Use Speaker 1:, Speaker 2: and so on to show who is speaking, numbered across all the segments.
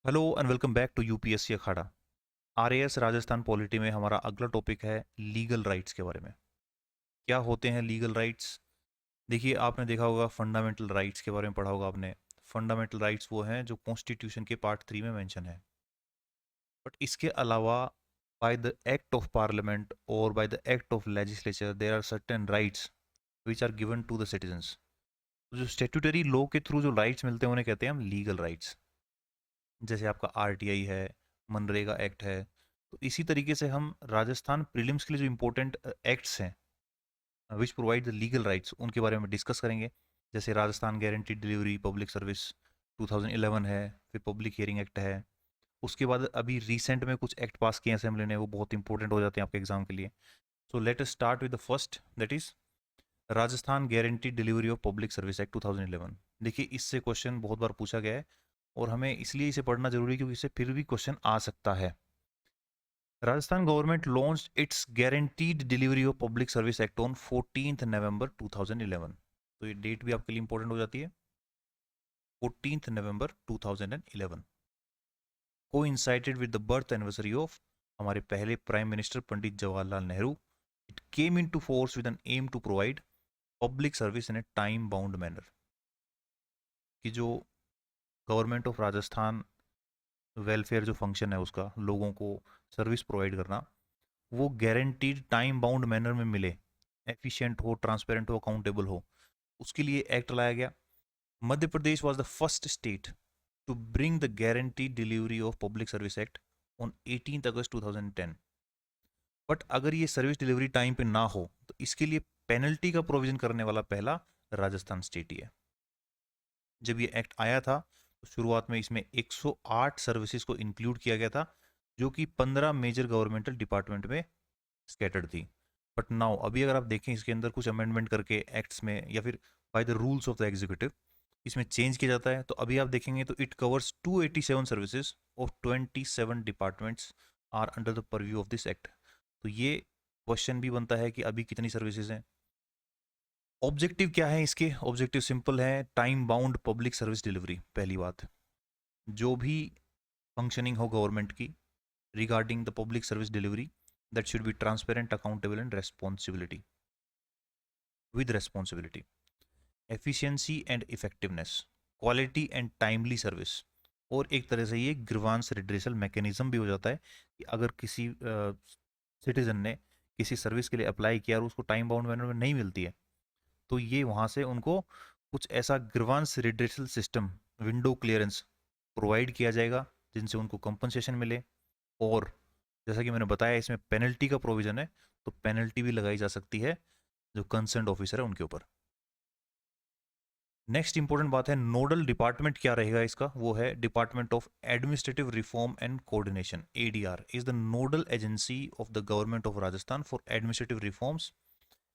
Speaker 1: Hello and welcome back to UPSC Akhada. RAS Rajasthan polity में हमारा अगला टॉपिक है लीगल राइट्स के बारे में। क्या होते हैं लीगल राइट्स? देखिए, आपने देखा होगा फंडामेंटल राइट्स के बारे में पढ़ा होगा आपने। फंडामेंटल राइट्स वो हैं जो कॉन्स्टिट्यूशन के पार्ट 3 में मेंशन है। बट इसके अलावा by the act of parliament और by the act of legislature there are certain rights which are given to the citizens. जो स्टेट्यूटरी लॉ के थ्रू जो राइट्स मिलते हैं उन्हें कहते हैं हम लीगल राइट्स। जैसे आपका आरटीआई है, मनरेगा एक्ट है। तो इसी तरीके से हम राजस्थान प्रीलिम्स के लिए जो इम्पोर्टेंट एक्ट्स हैं which provide the legal rights उनके बारे में डिस्कस करेंगे। जैसे Rajasthan guarantee delivery public service 2011 है, फिर पब्लिक हियरिंग एक्ट है। उसके बाद अभी रिसेंट में कुछ एक्ट पास किए असेंबली ने, वो बहुत इंपॉर्टेंट हो जाते हैं आपके एग्जाम के लिए। So let us start with the first, that is Rajasthan guarantee delivery of public service act 2011। देखिए, इससे क्वेश्चन बहुत बार पूछा गया है और हमें इसलिए इसे पढ़ना जरूरी है क्योंकि इससे फिर भी क्वेश्चन आ सकता है। Rajasthan government launched it's guaranteed delivery of public service act on 14th November 2011। तो ये डेट भी आपके लिए इंपॉर्टेंट हो जाती है, 14th November 2011, coincided with the birth anniversary of हमारे पहले prime minister Pandit Jawaharlal Nehru. It came into force with an aim to provide public service in a time bound manner. कि जो गवर्नमेंट ऑफ राजस्थान वेलफेयर जो function है उसका, लोगों को service provide करना, वो गारंटीड टाइम बाउंड मैनर में मिले, एफिशिएंट हो, ट्रांसपेरेंट हो, अकाउंटेबल हो, उसके लिए एक्ट लाया गया। Madhya Pradesh was the first state to bring the guaranteed delivery of public service act on 18 August 2010। But अगर ये सर्विस डिलीवरी टाइम पे ना हो तो इसके लिए पेनल्टी का प्रोविजन करने वाला पहला राजस्थान स्टेट ही है। जब ये एक्ट आया था तो शुरुआत में इसमें 108 सर्विसेज को इंक्लूड किया गया था, जो कि 15 मेजर गवर्नमेंटल डिपार्टमेंट में स्कैटर्ड थी। बट नाउ अभी अगर आप देखें इसके अंदर कुछ अमेंडमेंट करके एक्ट्स में या फिर by the rules of the executive इसमें चेंज किया जाता है, तो अभी आप देखेंगे तो it covers 287 services of 27 departments are under the purview of this act. तो ये क्वेश्चन भी बनता है कि अभी कितनी सर्विसेज हैं। ऑब्जेक्टिव क्या है इसके? ऑब्जेक्टिव सिंपल है, time bound public service delivery. पहली बात, जो भी फंक्शनिंग हो गवर्नमेंट की regarding the public service delivery, that should be transparent, accountable and responsibility, with responsibility, efficiency and effectiveness, quality and timely service. और एक तरह से ये ग्रीवांस रिड्रेसल मैकेनिज्म भी हो जाता है कि अगर किसी सिटीजन ने किसी सर्विस के लिए अप्लाई किया और उसको टाइम बाउंड मैनर में नहीं मिलती है, तो ये वहाँ से उनको कुछ ऐसा grievance redressal system, window clearance provide किया जाएगा जिनसे उनको कंपनसेशन मिले। और जैसा कि मैंने बताया इसमें पेनल्टी का प्रोविजन है, तो पेनल्टी भी लगाई जा सकती है जो कंसर्न ऑफिसर है उनके ऊपर। नेक्स्ट इंपॉर्टेंट बात है, नोडल डिपार्टमेंट क्या रहेगा इसका, वो है department of administrative reform and coordination. ADR is the nodal agency of the government of Rajasthan for administrative reforms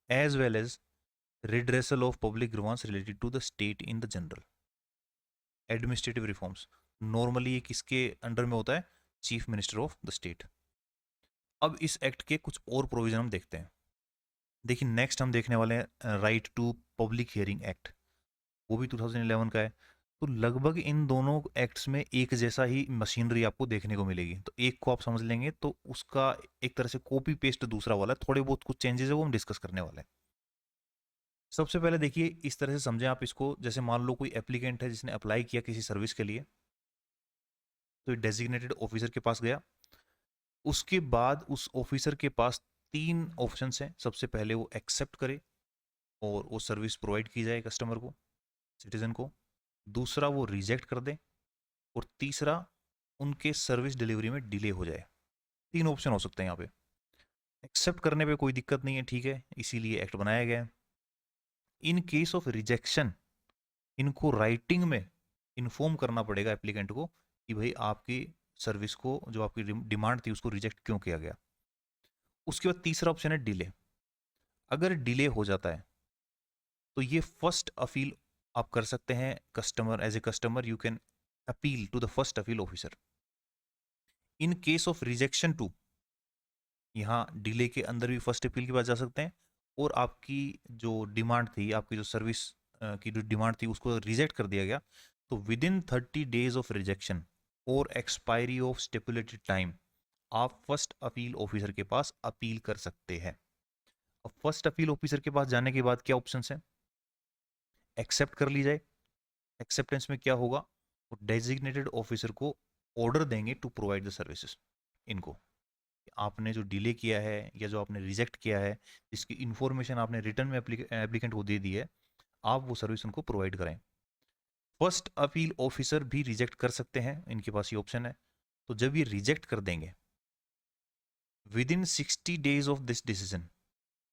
Speaker 1: as well as redressal of public grievances related to the state in the general। Administrative reforms normally ये किसके under में होता है? Chief minister of the state. अब इस act के कुछ और प्रोविजन हम देखते हैं। देखिए, नेक्स्ट हम देखने वाले हैं right to public hearing act, वो भी 2011 का है। तो लगभग इन दोनों एक्ट्स में एक जैसा ही मशीनरी आपको देखने को मिलेगी, तो एक को आप समझ लेंगे तो उसका एक तरह से कॉपी पेस्ट दूसरा वाला है, थोड़े बहुत कुछ चेंजेस है वो हम डिस्कस करने वाले हैं। सबसे पहले देखिए, इस तरह से समझें आप इसको, जैसे मान लो कोई एप्लीकेंट है जिसने अप्लाई किया किसी सर्विस के लिए, तो डेजिग्नेटेड ऑफिसर के पास गया। उसके बाद उस ऑफिसर के पास तीन ऑप्शंस हैं। सबसे पहले वो एक्सेप्ट करे और वो सर्विस प्रोवाइड की जाए कस्टमर को, सिटीजन को। दूसरा वो रिजेक्ट कर दे, और तीसरा उनके सर्विस डिलीवरी में डिले हो जाए। तीन ऑप्शन हो सकते हैं यहाँ पे। एक्सेप्ट करने पे कोई दिक्कत नहीं है, ठीक है, इसीलिए एक्ट बनाया गया है। इन केस ऑफ रिजेक्शन इनको राइटिंग में इन्फॉर्म करना पड़ेगा एप्लीकेंट को कि भाई आपकी सर्विस को, जो आपकी डिमांड थी, उसको रिजेक्ट क्यों किया गया। उसके बाद तीसरा ऑप्शन है डिले। अगर डिले हो जाता है तो ये फर्स्ट अपील आप कर सकते हैं। Customer, as a customer you can appeal to the first appeal officer. In case of rejection to, यहाँ डिले के अंदर भी फर्स्ट अपील के पास जा सकते हैं, और आपकी जो डिमांड थी, आपकी जो सर्विस की जो डिमांड थी, उसको रिजेक्ट कर दिया गया, तो with in 30 days of rejection और एक्सपायरी ऑफ स्टिपुलेटेड टाइम आप फर्स्ट अपील ऑफिसर के पास अपील कर सकते हैं। अब फर्स्ट अपील ऑफिसर के पास जाने के बाद क्या ऑप्शंस हैं? एक्सेप्ट कर ली जाए। एक्सेप्टेंस में क्या होगा? वो डेजिग्नेटेड ऑफिसर को ऑर्डर देंगे टू प्रोवाइड द सर्विसेज। इनको आपने जो डिले किया है या जो आपने रिजेक्ट किया है, जिसकी इन्फॉर्मेशन आपने रिटर्न में एप्लीकेंट को दे दी है, आप वो सर्विस उनको प्रोवाइड करें। फर्स्ट अपील ऑफिसर भी रिजेक्ट कर सकते हैं, इनके पास ये ऑप्शन है। तो जब ये रिजेक्ट कर देंगे, within 60 days of this decision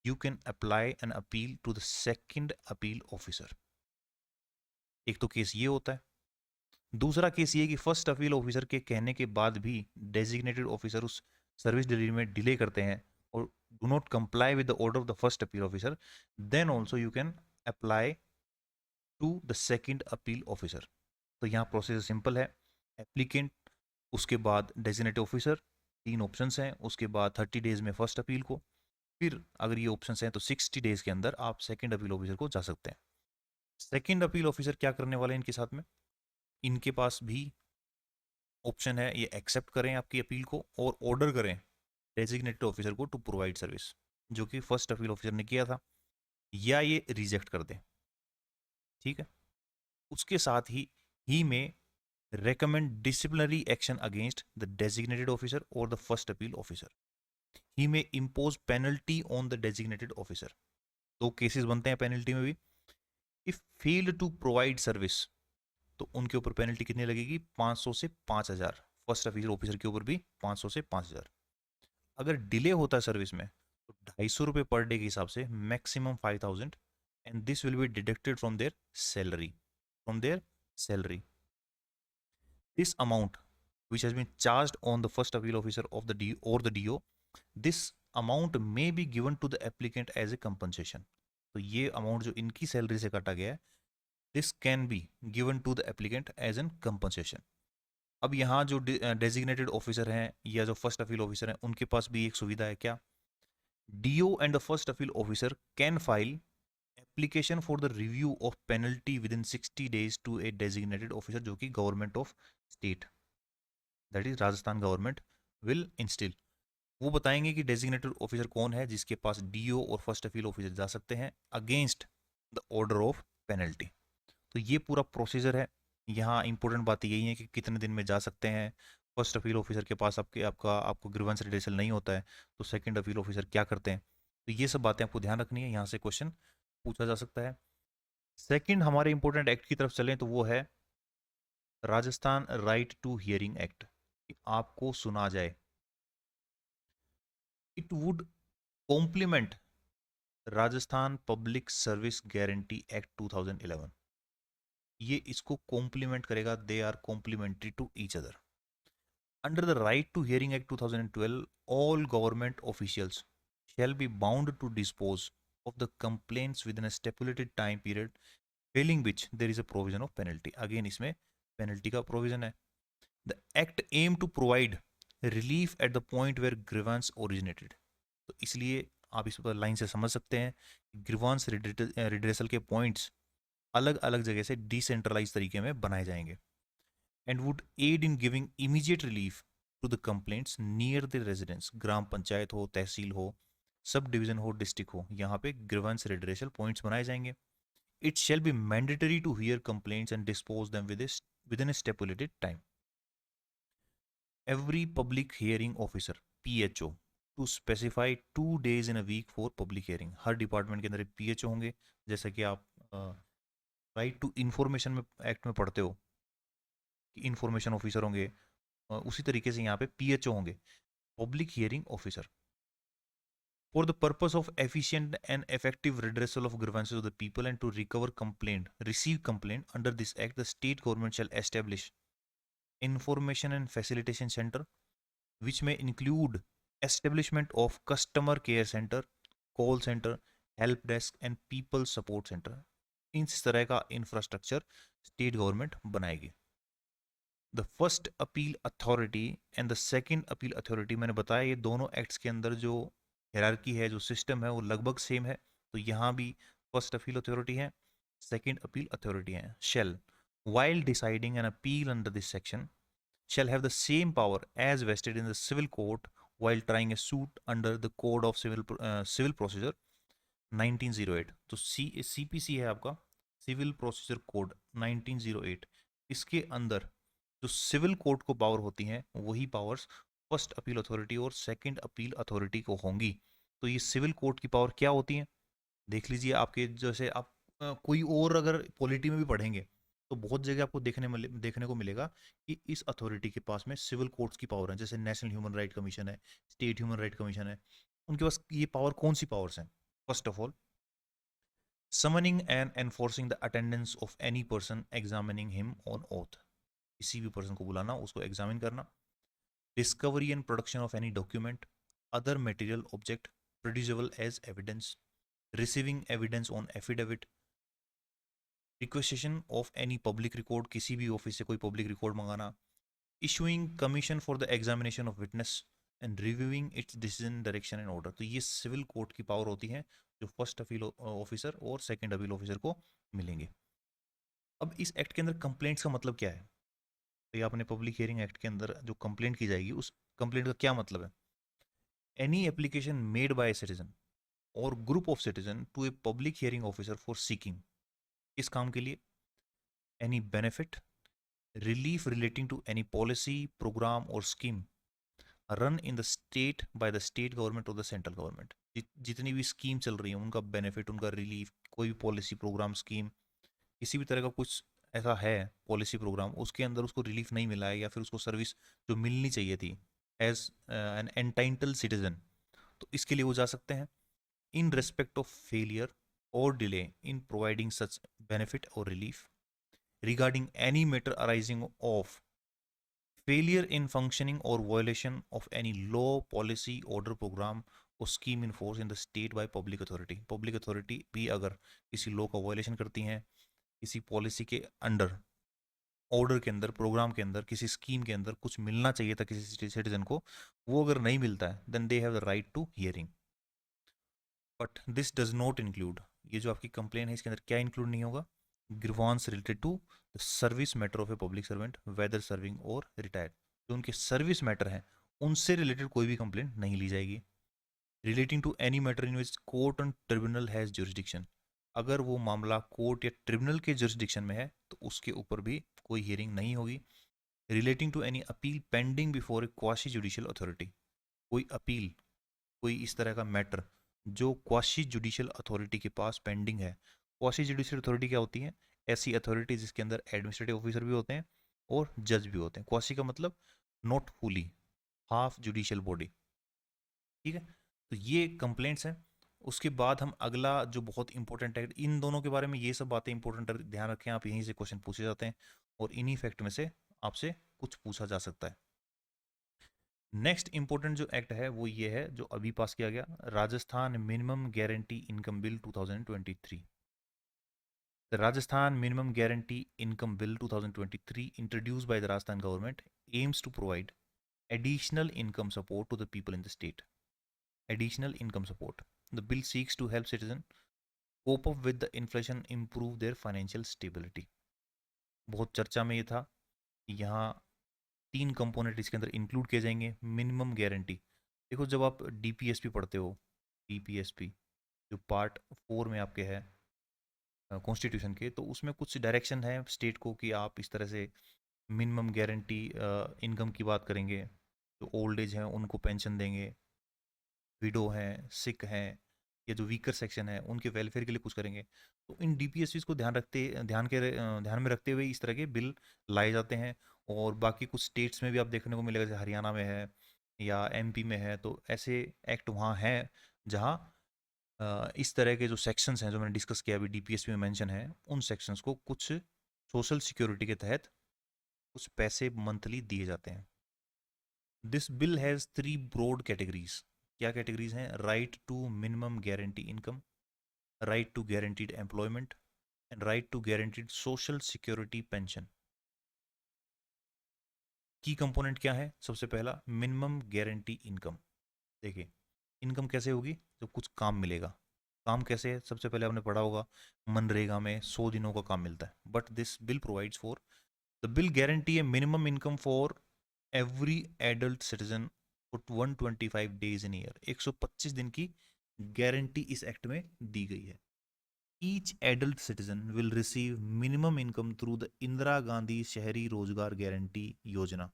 Speaker 1: you can apply an appeal to the second appeal officer. एक तो केस ये होता है। दूसरा केस ये कि फर्स्ट अपील ऑफिसर के कहने के बाद भी डेजिग्नेटेड ऑफिसर उस सर्विस डिलीवरी में डिले करते हैं और do not comply with the order of the first appeal officer, then also you can apply to the second appeal officer. तो यहाँ प्रोसेस सिंपल है। एप्लीकेंट, उसके बाद डेजिग्नेटेड ऑफिसर, 3 ऑप्शंस हैं। उसके बाद 30 डेज में फर्स्ट अपील को, फिर अगर ये ऑप्शंस हैं तो 60 डेज के अंदर आप सेकेंड अपील ऑफिसर को जा सकते हैं। सेकेंड अपील ऑफिसर क्या करने वाले हैं इनके साथ में? इनके पास भी ऑप्शन है, ये एक्सेप्ट करें आपकी अपील को और ऑर्डर करें डेजिग्नेटेड ऑफिसर को टू प्रोवाइड सर्विस, जो कि फर्स्ट अपील ऑफिसर ने किया था, या ये रिजेक्ट कर दें। ठीक है। उसके साथ ही में recommend disciplinary action against the designated officer or the first appeal officer. He may impose penalty on the designated officer. तो केसेस बनते हैं पेनल्टी में भी। If failed to provide service, तो उनके ऊपर पेनल्टी कितनी लगेगी? 500 से 5000। फर्स्ट अपील ऑफिसर के ऊपर भी 500 से 5000। अगर डिले होता है सर्विस में तो 250 रुपये पर डे के हिसाब से maximum 5000, and this will be deducted from there salary. This amount which has been charged on the first appeal officer of the DO or the DO, this amount may be given to the applicant as a compensation. तो ये amount जो इनकी salary से काटा गया है, this can be given to the applicant as an compensation. अब यहाँ जो डेजिग्नेटेड ऑफिसर हैं या जो फर्स्ट अपील ऑफिसर हैं, उनके पास भी एक सुविधा है। क्या? DO and the first appeal officer can file application for the review of penalty within 60 days to a designated officer, जो कि government of state, that is Rajasthan government will instil. वो बताएंगे कि डेजिग्नेटेड ऑफिसर कौन है जिसके पास डीओ और first appeal officer जा सकते हैं against the order of penalty. तो ये पूरा प्रोसीजर है। यहाँ इंपॉर्टेंट बात यही है कि कितने दिन में जा सकते हैं। फर्स्ट अपील ऑफिसर के पास आपको ग्रीवेंस रिड्रेसल नहीं होता है, तो सेकंड अपील ऑफिसर क्या करते हैं। तो ये सब बातें आपको ध्यान रखनी है, यहाँ से क्वेश्चन पूछा जा सकता है। सेकंड हमारे इंपॉर्टेंट एक्ट की तरफ चलें तो वो है Rajasthan right to hearing act, आपको सुना जाए। It would complement Rajasthan public service guarantee act 2011। ये इसको कॉम्प्लीमेंट करेगा, they are complementary to each other. Under the right to hearing act 2012 all government officials shall be bound to dispose of the complaints within a stipulated time period, failing which there is a provision of penalty. Again इसमें penalty का provision है। The act aim to provide relief at the point where grievance originated. तो इसलिए आप इस पर line से समझ सकते हैं ग्रीवांस रिड्रेसल के पॉइंट्स अलग अलग जगह से डिसेंट्रलाइज तरीके में बनाए जाएंगे, and would aid in giving immediate relief to the complaints near the residence. ग्राम पंचायत हो, तहसील हो, सब डिवीजन हो, डिस्ट्रिक्ट हो, यहाँ पे ग्रीवांस रिड्रेसल पॉइंट्स बनाए जाएंगे। It shall be mandatory to hear complaints and dispose them within stipulated time. Every public hearing officer PHO to specify 2 days in a week for public hearing. हर department के अंदर एक PHO होंगे, जैसा कि आप राइट टू इंफॉर्मेशन में act में पढ़ते हो कि इंफॉर्मेशन ऑफिसर होंगे, उसी तरीके से यहाँ पे PHO होंगे, public hearing officer, for the purpose of efficient and effective redressal of grievances of the people and to recover receive complaint under this act the state government shall establish information and facilitation centre which may include establishment of customer care center, call center, help desk and people support center। इस तरह का infrastructure state government बनाएगी। The first appeal authority and the second appeal authority, मैंने बताया ये दोनों acts के अंदर जो हायरार्की है, जो सिस्टम है, वो लगभग सेम है। तो यहाँ भी फर्स्ट अपील अथॉरिटी है, सेकंड अपील अथॉरिटी है। Shall while deciding an appeal under this section shall have the same power as vested in the civil court while trying a suit under the Code of Civil Procedure 1908. तो CPC है आपका, civil procedure code 1908। इसके अंदर जो civil court को power होती हैं वही पावर्स फर्स्ट अपील अथॉरिटी और सेकंड अपील अथॉरिटी को होंगी। तो ये सिविल कोर्ट की पावर क्या होती है देख लीजिए। आपके जैसे आप कोई और अगर पॉलिटी में भी पढ़ेंगे तो बहुत जगह आपको देखने को मिलेगा कि इस अथॉरिटी के पास में सिविल कोर्ट्स की पावर है। जैसे नेशनल ह्यूमन राइट कमीशन है, स्टेट ह्यूमन राइट कमीशन है, उनके पास ये पावर कौन सी पावर्स हैं? First of all, summoning and enforcing the attendance of any person examining him on oath, किसी भी पर्सन को बुलाना, उसको एग्जामिन करना। Discovery and production of any document, other material object producible as evidence, receiving evidence on affidavit, requisition of any public record, किसी भी office से कोई पब्लिक रिकॉर्ड मंगाना, issuing commission for the examination of witness and reviewing it's decision direction and order. तो ये civil court की power होती है जो फर्स्ट अपील ऑफिसर और सेकंड अपील ऑफिसर को मिलेंगे। अब इस एक्ट के अंदर कंप्लेंट्स का मतलब क्या है? तो ये आपने पब्लिक हियरिंग एक्ट के अंदर जो कंप्लेंट की जाएगी उस कंप्लेंट का क्या मतलब है? Any application made by citizen और group of citizen to a public hearing officer for seeking, इस काम के लिए, any benefit, relief relating to any policy program और scheme run in the state by the state government और the central government. जितनी भी scheme चल रही है उनका बेनिफिट, उनका रिलीफ, कोई भी पॉलिसी प्रोग्राम स्कीम, किसी भी तरह का कुछ ऐसा है पॉलिसी प्रोग्राम उसके अंदर उसको रिलीफ नहीं मिला है या फिर उसको सर्विस जो मिलनी चाहिए थी एज एन एंटाइटल्ड सिटीजन, तो इसके लिए वो जा सकते हैं। इन रेस्पेक्ट ऑफ फेलियर और delay in providing such benefit और relief, regarding any matter arising of failure in functioning or violation of any law, policy, order, program or scheme in force in the state by public authority। public authority भी अगर किसी law का violation करती हैं, किसी policy के under, order के अंदर, प्रोग्राम के अंदर, किसी स्कीम के अंदर कुछ मिलना चाहिए था किसी सिटीजन को, वो अगर नहीं मिलता है then they have the right to hearing. But this does not include, ये जो आपकी कंप्लेन है इसके अंदर क्या इंक्लूड नहीं होगा? Grievance related to the service matter of a public servant whether serving और रिटायर्ड, जो उनके सर्विस मैटर हैं उनसे रिलेटेड कोई भी कंप्लेंट नहीं ली जाएगी। Relating to any matter in which court and tribunal has jurisdiction, अगर वो मामला कोर्ट या ट्रिब्यूनल के ज्यूरिसडिक्शन में है तो उसके ऊपर भी कोई हियरिंग नहीं होगी। Relating to any appeal pending before a quasi judicial authority, कोई अपील, कोई इस तरह का मैटर जो क्वासी जुडिशियल अथॉरिटी के पास पेंडिंग है। क्वासी जुडिशियल अथॉरिटी क्या होती है? ऐसी अथॉरिटी जिसके अंदर एडमिनिस्ट्रेटिव ऑफिसर भी होते हैं और जज भी होते हैं। क्वासी का मतलब not fully, half judicial body, ठीक है। तो ये कंप्लेंट्स हैं। उसके बाद हम अगला जो बहुत इंपॉर्टेंट है, इन दोनों के बारे में ये सब बातें इंपॉर्टेंट ध्यान रखें आप, यहीं से क्वेश्चन पूछे जाते हैं और इन्हीं फैक्ट में से आपसे कुछ पूछा जा सकता है। नेक्स्ट इंपॉर्टेंट जो एक्ट है वो ये है जो अभी पास किया गया, Rajasthan minimum guarantee income bill 2023। The Rajasthan Minimum Guarantee Income Bill 2023 introduced by the Rajasthan government aims to provide additional income support to the people in the state. Additional income support. The bill seeks to help citizens cope up with the inflation, improve their financial stability. बहुत चर्चा में ये था कि यहाँ 3 component इसके अंदर include किए जाएंगे। मिनिमम गारंटी, देखो जब आप डीपीएसपी पढ़ते हो, डीपीएसपी जो पार्ट 4 में आपके है कॉन्स्टिट्यूशन के, तो उसमें कुछ डायरेक्शन है स्टेट को कि आप इस तरह से मिनिमम गारंटी इनकम की बात करेंगे, जो ओल्ड एज हैं उनको पेंशन देंगे, विडो हैं, सिक हैं, या जो वीकर सेक्शन है उनके वेलफेयर के लिए कुछ करेंगे। तो इन डीपीएससीज को ध्यान में रखते हुए इस तरह के बिल लाए जाते हैं। और बाकी कुछ स्टेट्स में भी आप देखने को मिलेगा, जैसे हरियाणा में है या एमपी में है, तो ऐसे एक्ट वहाँ हैं जहाँ इस तरह के जो सेक्शंस हैं जो मैंने डिस्कस किया अभी डीपीएसपी में मेंशन है, उन सेक्शंस को कुछ सोशल सिक्योरिटी के तहत कुछ पैसे मंथली दिए जाते हैं। This bill has 3 broad categories. क्या कैटेगरीज हैं? Right to minimum guarantee income, right to guaranteed employment and right to guaranteed social security pension. की कंपोनेंट क्या है? सबसे पहला मिनिमम गारंटी इनकम। देखिए इनकम कैसे होगी? जब कुछ काम मिलेगा। काम कैसे है? सबसे पहले आपने पढ़ा होगा मनरेगा में 100 दिनों का काम मिलता है। But this bill provides for, the bill guarantee A minimum income for every adult citizen put 125 days in year, 125 दिन की गारंटी इस एक्ट में दी गई है। Each adult citizen will receive minimum income through the Indira Gandhi शहरी रोजगार गारंटी योजना।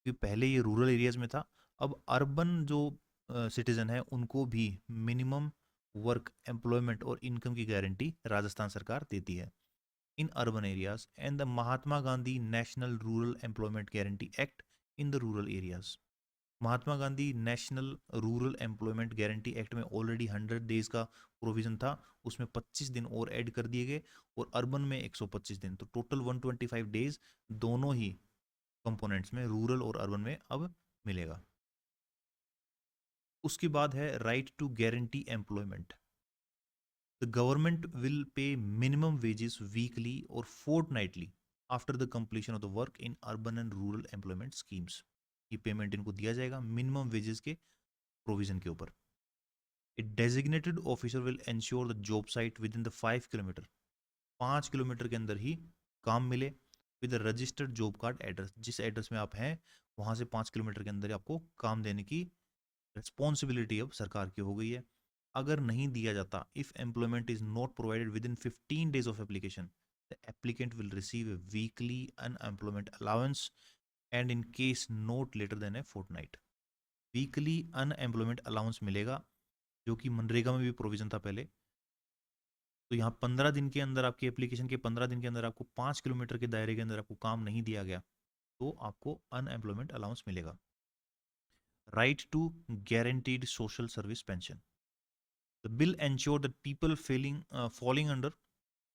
Speaker 1: क्योंकि पहले ये रूरल एरियाज में था, अब अर्बन जो सिटीजन है उनको भी मिनिमम वर्क, एम्प्लॉयमेंट और इनकम की गारंटी राजस्थान सरकार देती है in urban areas and the Mahatma Gandhi national rural employment guarantee act in the rural areas. Mahatma Gandhi national rural employment guarantee act में ऑलरेडी 100 डेज का प्रोविजन था, उसमें 25 दिन और ऐड कर दिए गए और अर्बन में 125 दिन, तो टोटल 125 डेज दोनों ही कंपोनेंट्स में, रूरल और अर्बन में अब मिलेगा। उसके बाद है right to guarantee employment. The government will pay minimum wages weekly और fortnightly after the completion of the work in urban and rural employment schemes. ये पेमेंट इनको दिया जाएगा मिनिमम वेजेस के प्रोविजन के ऊपर। A designated officer will ensure the job site within the 5 kilometre, 5 kilometre के अंदर ही काम मिले with registered job card address. जिस एड्रेस में आप हैं वहां से 5 किलोमीटर के अंदर ही आपको काम देने की रिस्पॉन्सिबिलिटी अब सरकार की हो गई है। अगर नहीं दिया जाता, if employment is not provided within 15 days of application, the applicant will receive a weekly unemployment allowance and in case not later than a fortnight. Weekly unemployment allowance मिलेगा, जो कि मनरेगा में भी प्रोविजन था पहले। तो यहाँ 15 दिन के अंदर, आपकी एप्लीकेशन के 15 दिन के अंदर आपको 5 किलोमीटर के दायरे के अंदर आपको काम नहीं दिया गया तो आपको अनएम्प्लॉयमेंट अलाउंस मिलेगा। Right to guaranteed social service pension. The bill ensured that people falling under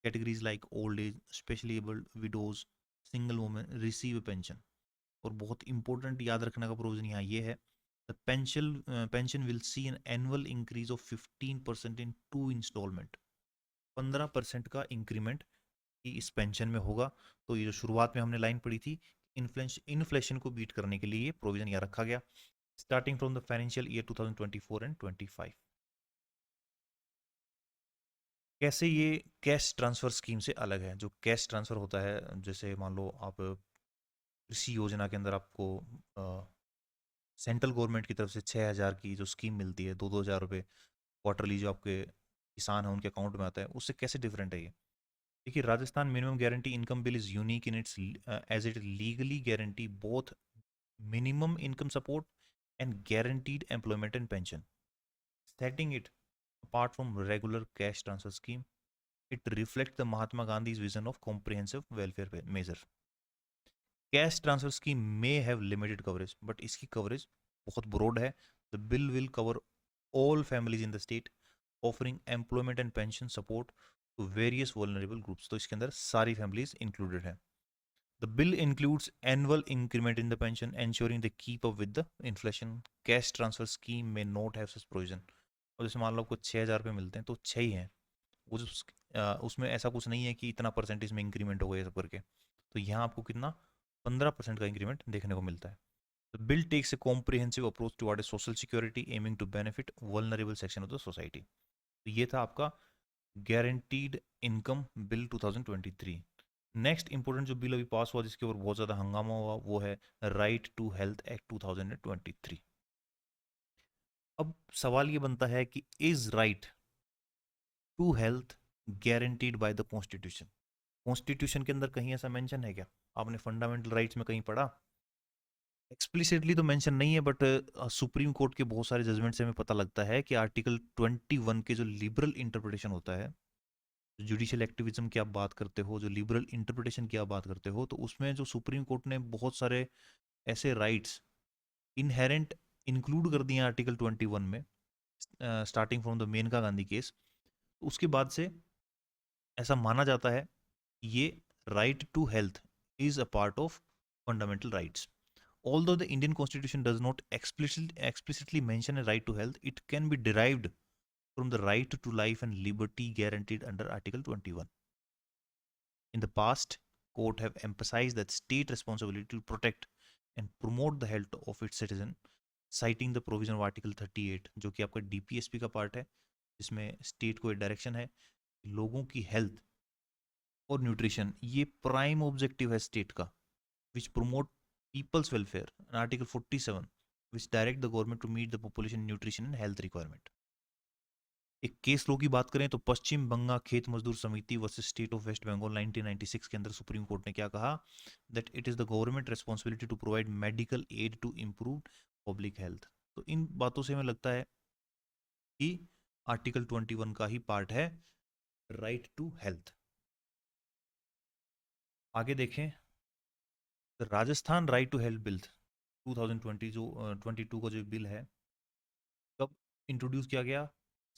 Speaker 1: categories like old age, specially abled, widows, single women receive a pension। और बहुत इंपॉर्टेंट याद रखने का प्रोविजन यहाँ ये है, the pension will see an annual increase of 15% in 2 instalment. 15% का increment इस पेंशन में होगा। तो ये जो शुरुआत में हमने लाइन पढ़ी थी, इन्फ्लेशन को बीट करने के लिए ये प्रोविजन यहाँ रखा गया, starting from the financial year 2024 and 25। कैसे ये कैश ट्रांसफ़र स्कीम से अलग है। जो कैश ट्रांसफ़र होता है, जैसे मान लो आप कृषि योजना के अंदर आपको सेंट्रल गवर्नमेंट की तरफ से 6,000 की जो स्कीम मिलती है, 2-2 हज़ार रुपये क्वार्टरली जो आपके किसान हैं उनके अकाउंट में आता है, उससे कैसे डिफरेंट है ये। देखिए, Rajasthan minimum guarantee income bill is unique in its as it legally guarantee both minimum income support and guaranteed employment and pension, setting it apart from regular cash transfer scheme. It reflects the Mahatma Gandhi's vision of comprehensive welfare measure. Cash transfer scheme may have limited coverage, but इसकी coverage बहुत broad है। The bill will cover all families in the state, offering employment and pension support to various vulnerable groups। तो इसके अंदर सारी families included हैं। The bill includes annual increment in the pension, ensuring they keep up with the inflation. Cash transfer scheme may not have such provision। और जैसे मान लो आपको 6,000 रुपये मिलते हैं तो 6 ही हैं, वो जो उसमें ऐसा कुछ नहीं है कि इतना परसेंटेज में इंक्रीमेंट हो गया सब करके। तो यहाँ आपको कितना 15% का इंक्रीमेंट देखने को मिलता है। The bill takes a comprehensive approach toward social security aiming to benefit vulnerable section of the society. तो ये था आपका guaranteed income bill 2023। Next important जो बिल अभी पास हुआ जिसके ऊपर बहुत ज़्यादा हंगामा हुआ वो है राइट टू हेल्थ एक्ट 2023। अब सवाल ये बनता है कि is right to health guaranteed by the constitution. Constitution के अंदर कहीं ऐसा मेंशन है क्या? आपने फंडामेंटल राइट्स में कहीं पढ़ा? एक्सप्लिसिटली तो मेंशन नहीं है, बट सुप्रीम कोर्ट के बहुत सारे जजमेंट से हमें पता लगता है कि आर्टिकल 21 के जो लिबरल इंटरप्रिटेशन होता है, जुडिशियल एक्टिविज्म की आप बात करते हो, जो लिबरल इंटरप्रिटेशन की आप बात करते हो, तो उसमें जो सुप्रीम कोर्ट ने बहुत सारे ऐसे राइट्स इनहेरेंट इंक्लूड कर दिए आर्टिकल 21 में, starting from the Menaka Gandhi case. उसके बाद से ऐसा माना जाता है ये right to health is a part of fundamental rights. Although the Indian Constitution does not explicitly mention a right to health, it can be derived from the right to life and liberty guaranteed under Article 21. In the past, court have emphasized that state responsibility to protect and promote the health of its citizen, citing the provision of Article 38, जो कि आपका DPSP का part है, जिसमें state को एक direction है लोगों की हेल्थ और न्यूट्रिशन ये प्राइम ऑब्जेक्टिव है स्टेट का, विच promote People's welfare, and Article 47, which direct the government to meet the population nutrition and health requirement. एक केस लो की बात करें तो Paschim Bengal Khet Mazdoor Samiti versus state of west Bengal 1996 के अंदर सुप्रीम कोर्ट ने क्या कहा, that it is the government responsibility to provide medical aid to improve public health. तो इन बातों से हमें लगता है कि आर्टिकल 21 का ही पार्ट है राइट टू हेल्थ। आगे देखें, Rajasthan right to health bill 2020 जो 22 का जो बिल है, कब इंट्रोड्यूस किया गया,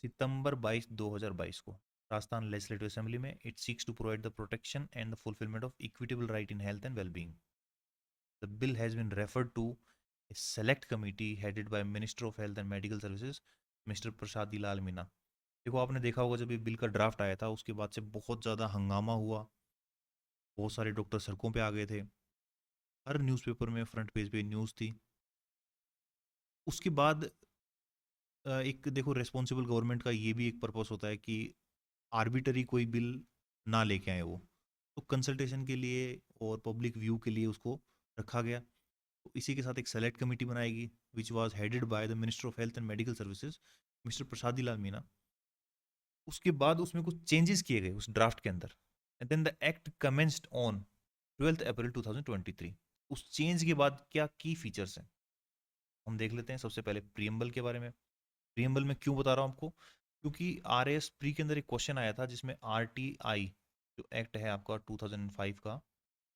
Speaker 1: सितंबर 22 2022 को राजस्थान लेजिस्लेटिव असेंबली में। It seeks to provide the protection and the fulfilment of equitable right in health and wellbeing. The bill has been referred to a select committee headed by minister of health and medical services mister Prasadi Lal Meena. देखो आपने देखा होगा जब ये bill का draft आया था उसके बाद से बहुत ज़्यादा हंगामा हुआ, बहुत सारे डॉक्टर सड़कों पे आ गए थे, हर न्यूज़पेपर में फ्रंट पेज पे न्यूज़ थी। उसके बाद एक देखो रेस्पॉन्सिबल गवर्नमेंट का ये भी एक पर्पस होता है कि आर्बिटरी कोई बिल ना लेके आए वो, तो कंसल्टेशन के लिए और पब्लिक व्यू के लिए उसको रखा गया। तो इसी के साथ एक सेलेक्ट कमेटी बनाएगी which was headed by the minister of health and medical services mister Prasadi Lal Meena. उसके बाद उसमें कुछ चेंजेस किए गए उस ड्राफ्ट के अंदर, and then the act commenced on 12 April 2023। उस चेंज के बाद क्या की फीचर्स हैं हम देख लेते हैं। सबसे पहले प्रियम्बल के बारे में। प्रियम्बल में क्यों बता रहा हूँ आपको, क्योंकि आर एस प्री के अंदर एक क्वेश्चन आया था जिसमें आर टी आई जो एक्ट है आपका 2005 का,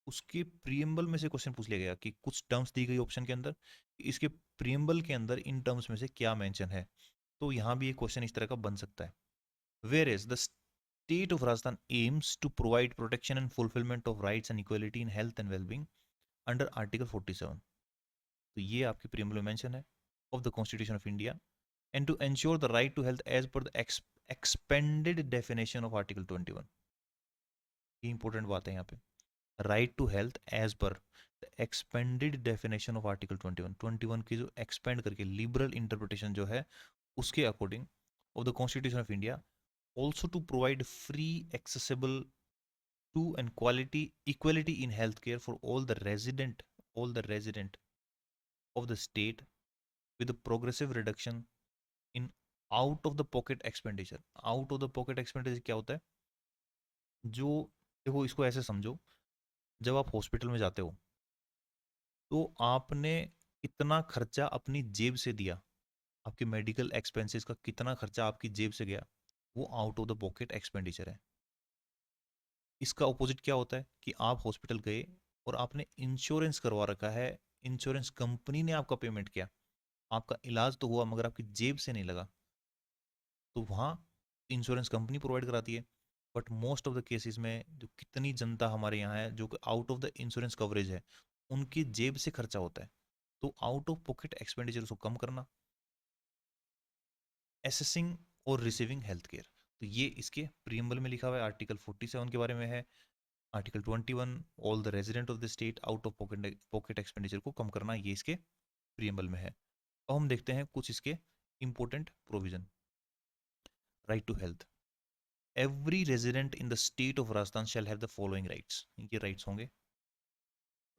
Speaker 1: उसके प्रियम्बल में से क्वेश्चन पूछ लिया गया कि कुछ टर्म्स दी गई ऑप्शन के अंदर, इसके प्रियम्बल के अंदर इन टर्म्स में से क्या मेंशन है। तो यहाँ भी एक क्वेश्चन इस तरह का बन सकता है। Where is the state of Rajasthan aims to provide protection and fulfilment of rights and equality in health and wellbeing under article 47। तो ये आपकी प्रियम्बल में मेंशन है of the constitution of India, and to ensure the right to health as per the expanded definition of Article 21। ये important बात है यहाँ पे, right to health as per the expanded definition of article 21। 21 की जो expand करके liberal interpretation जो है उसके according of the constitution of India, also to provide free accessible to and quality equality in health care for all the resident of the state with a progressive reduction in out of the pocket expenditure. Out of the pocket expenditure क्या होता है, जो देखो इसको ऐसे समझो, जब आप हॉस्पिटल में जाते हो तो आपने कितना खर्चा अपनी जेब से दिया, आपके मेडिकल एक्सपेंसेस का कितना खर्चा आपकी जेब से गया, वो out of the pocket expenditure है। इसका ऑपोजिट क्या होता है कि आप हॉस्पिटल गए और आपने इंश्योरेंस करवा रखा है, इंश्योरेंस कंपनी ने आपका पेमेंट किया, आपका इलाज तो हुआ मगर आपकी जेब से नहीं लगा, तो वहाँ इंश्योरेंस कंपनी प्रोवाइड कराती है। But most of the cases में जो कितनी जनता हमारे यहाँ है जो कि out of the insurance coverage है, उनकी जेब से खर्चा होता है। तो आउट ऑफ पॉकेट एक्सपेंडिचर को कम करना, एसेसिंग और रिसीविंग हेल्थ केयर, तो ये इसके प्रीएम्बल में लिखा हुआ है। आर्टिकल 47 के बारे में है। Article 21 all the resident of the state out of pocket expenditure को कम करना, ये इसके प्रीएम्बल में है। अब हम देखते हैं कुछ इसके important provision. Right to health, every resident in the state of Rajasthan shall have the following rights. ये राइट्स होंगे,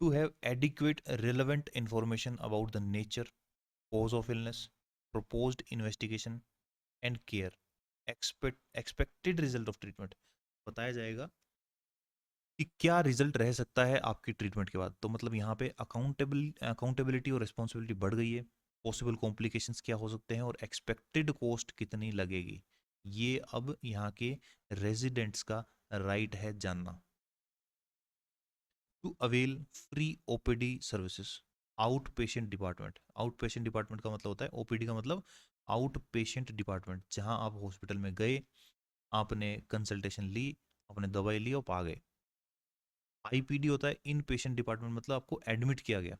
Speaker 1: to have adequate relevant information about the nature, cause of illness, proposed investigation and care, expected result of treatment। बताया जाएगा कि क्या result रह सकता है आपकी ट्रीटमेंट के बाद। तो मतलब यहाँ पे अकाउंटेबिलिटी और रिस्पॉन्सिबिलिटी बढ़ गई है। पॉसिबल कॉम्प्लिकेशंस क्या हो सकते हैं और एक्सपेक्टेड कॉस्ट कितनी लगेगी, ये अब यहाँ के रेजिडेंट्स का राइट है जानना। To avail free OPD services, out patient department. Out patient department का मतलब होता है, ओपीडी का मतलब आउट पेशेंट डिपार्टमेंट, जहां आप हॉस्पिटल में गए, आपने कंसल्टेशन ली, आपने दवाई ली और आ गए। आईपीडी होता है इन पेशेंट डिपार्टमेंट, मतलब आपको एडमिट किया गया।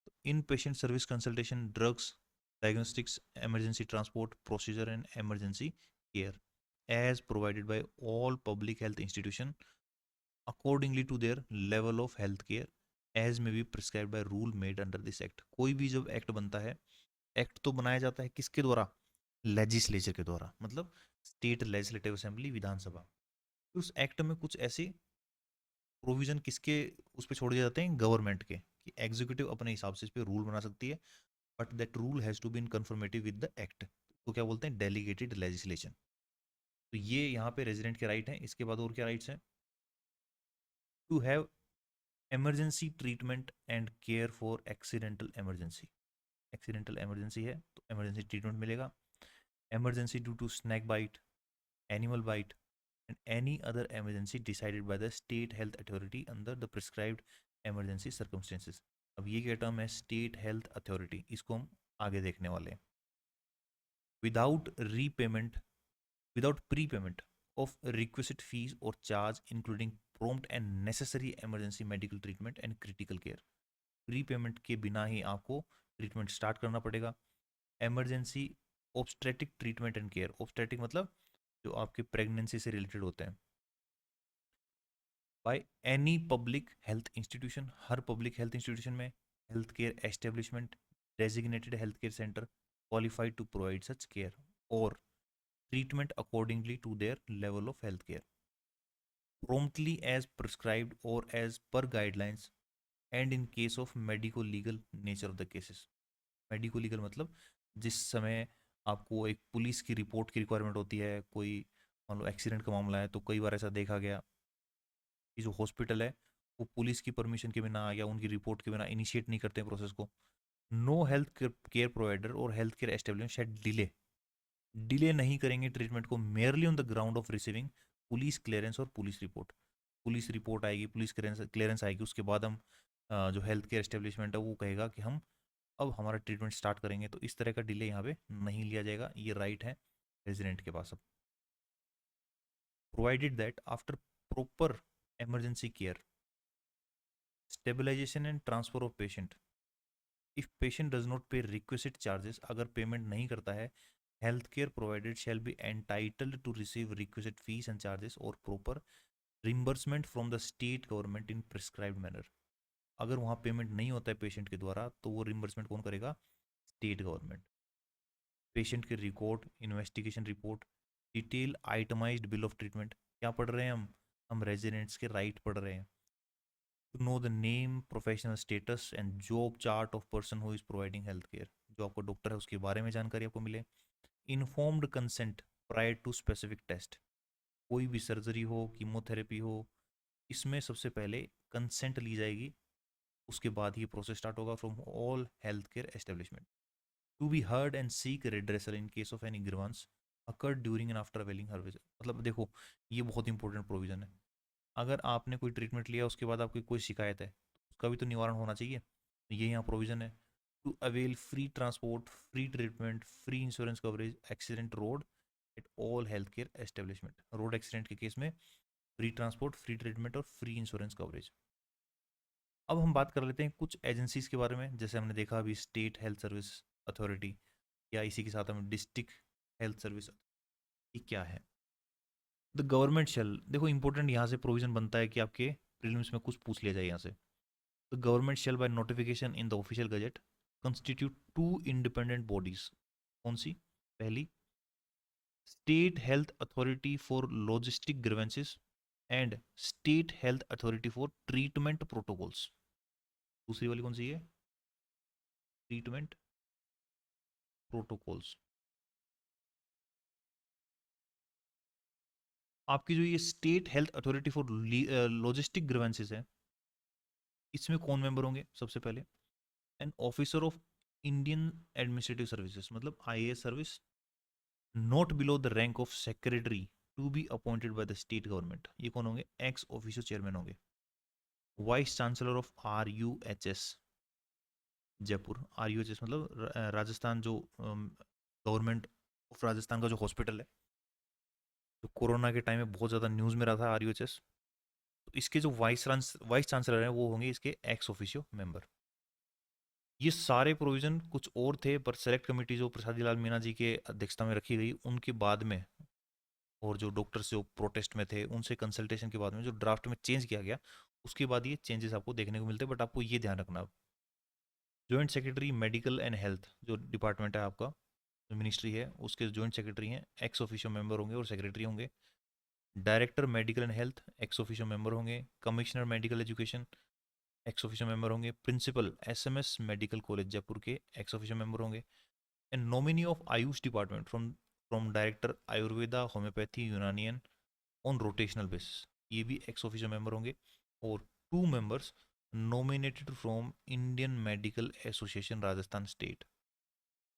Speaker 1: तो in patient service consultation, drugs, diagnostics, emergency transport, procedure and emergency care as provided by all public health institution accordingly to their level of health care as may be prescribed by rule made under this act। कोई भी जब act बनता है, act तो बनाया जाता है किसके द्वारा, लेजिस्लेचर के द्वारा, मतलब स्टेट लेजिस्लेटिव असेंबली, विधानसभा। उस एक्ट में कुछ ऐसे प्रोविजन किसके उस पर छोड़ दिए जाते हैं, गवर्नमेंट के, कि एग्जीक्यूटिव अपने हिसाब से इस पर रूल बना सकती है, but that rule has to be in confirmative with the act, तो क्या बोलते हैं, डेलीगेटेड लेजिस्लेशन। तो ये यहाँ पे रेजिडेंट के राइट हैं। इसके बाद और क्या राइट्स हैं, to have emergency treatment and care for accidental emergency. Accidental emergency है तो इमरजेंसी ट्रीटमेंट मिलेगा। Emergency due to snake bite, animal bite and any other emergency decided by the state health authority under the prescribed emergency circumstances. अब ये क्या term है, state health authority, इसको हम आगे देखने वाले हैं। Without repayment, without prepayment of requisite fees or charge including prompt and necessary emergency medical treatment and critical care। Prepayment के बिना ही आपको ट्रीटमेंट स्टार्ट करना पड़ेगा। Emergency obstetric treatment and care, obstetric मतलब जो आपके प्रेगनेंसी से रिलेटेड होते हैं, by any public health institution, हर पब्लिक हेल्थ इंस्टीट्यूशन में, health care establishment, designated health care centre qualified to provide such care और treatment accordingly to their level of health care, promptly as prescribed or as per guidelines and in case of medico legal nature of the cases। Medico legal मतलब जिस समय आपको एक police की report की requirement होती है, कोई मान लो एक्सीडेंट का मामला है, तो कई बार ऐसा देखा गया कि जो हॉस्पिटल है वो पुलिस की परमिशन के बिना या उनकी रिपोर्ट के बिना इनिशिएट नहीं करते हैं प्रोसेस को। नो हेल्थ केयर प्रोवाइडर और health care establishment shall delay नहीं करेंगे ट्रीटमेंट को merely on the ground of receiving police clearance और पुलिस रिपोर्ट। पुलिस रिपोर्ट आएगी, पुलिस क्लियरेंस आएगी, उसके बाद हम जो हेल्थ केयर एस्टेब्लिशमेंट है वो कहेगा कि हम अब हमारा ट्रीटमेंट स्टार्ट करेंगे। तो इस तरह का डिले यहाँ पे नहीं लिया जाएगा, ये राइट है रेजिडेंट के पास। अब provided that after proper emergency care, stabilization and transfer of patient, if patient does not pay requisite charges, अगर पेमेंट नहीं करता है, healthcare provided shall be entitled to receive requisite fees and charges or proper reimbursement from the state government in prescribed manner। अगर वहाँ payment नहीं होता है patient के द्वारा तो वो रिम्बर्समेंट कौन करेगा, स्टेट गवर्नमेंट। पेशेंट के record, investigation report, detail itemised bill of treatment, क्या पढ़ रहे हैं हम रेजिडेंट्स के राइट पढ़ रहे हैं। To know the name, professional status and job chart of person who is providing health care, जो आपका डॉक्टर है उसके बारे में जानकारी आपको मिले। Informed consent prior to specific test, कोई भी सर्जरी हो, कीमोथेरेपी हो, इसमें सबसे पहले कंसेंट ली जाएगी, उसके बाद ही प्रोसेस स्टार्ट होगा from all health care establishment. To be heard and seek redressal in case of any grievance occur during and after availing her visit. मतलब देखो ये बहुत इंपॉर्टेंट प्रोविजन है, अगर आपने कोई ट्रीटमेंट लिया उसके बाद आपकी कोई शिकायत है तो उसका भी तो निवारण होना चाहिए, ये यहाँ प्रोविजन है। To avail free transport, free treatment, free insurance coverage accident road at all health care establishment, road accident के केस में फ्री ट्रांसपोर्ट, फ्री ट्रीटमेंट और फ्री इंश्योरेंस कवरेज। अब हम बात कर लेते हैं कुछ एजेंसीज के बारे में, जैसे हमने देखा अभी स्टेट हेल्थ सर्विस अथॉरिटी, या इसी के साथ हम डिस्ट्रिक्ट हेल्थ सर्विस, ये क्या है। द गवर्नमेंट शेल, देखो इंपॉर्टेंट यहाँ से प्रोविजन बनता है कि आपके प्रीलिम्स में कुछ पूछ लिया जाए यहाँ से। The government shall by notification in the official gazette constitute two independent bodies. कौन सी, पहली state health authority for logistic grievances and state health authority for treatment protocols. दूसरी वाली कौन सी है, ट्रीटमेंट प्रोटोकॉल्स। आपकी जो ये state health authority for logistic grievances है, इसमें कौन मेंबर होंगे, सबसे पहले an officer of Indian administrative services, मतलब IAS service, not below the rank of secretary to be appointed by the state government. ये कौन होंगे, एक्स ऑफिशियो चेयरमैन होंगे। Vice chancellor of RUHS Jaipur, RUHS मतलब राजस्थान जो गवर्नमेंट ऑफ राजस्थान का जो hospital है, जो कोरोना के टाइम में बहुत ज़्यादा न्यूज़ में रहा था RUHS, तो इसके जो वाइस चांसलर हैं वो होंगे इसके एक्स ऑफिशियो मेंबर। ये सारे प्रोविज़न कुछ और थे पर सेलेक्ट कमेटी जो प्रसादी लाल मीणा जी के अध्यक्षता में रखी गई उनके बाद में, और जो डॉक्टर्स जो प्रोटेस्ट में थे उनसे कंसल्टेशन के बाद में जो ड्राफ्ट में चेंज किया गया, उसके बाद ये चेंजेस आपको देखने को मिलते हैं। बट आपको ये ध्यान रखना, joint secretary medical and health जो डिपार्टमेंट है आपका, जो मिनिस्ट्री है उसके जॉइंट सेक्रेटरी हैं, एक्स ऑफिशियो मेंबर होंगे और सेक्रेटरी होंगे। Director medical and health ex officio member होंगे। Commissioner medical education ex officio member होंगे। Principal SMS medical college Jaipur के एक्स ऑफिशियो मेंबर होंगे। And nominee of AYUSH department from director Ayurveda homeopathy यूनानियन on rotational basis, ये भी ex officio member होंगे। और 2 members nominated from Indian medical association Rajasthan state,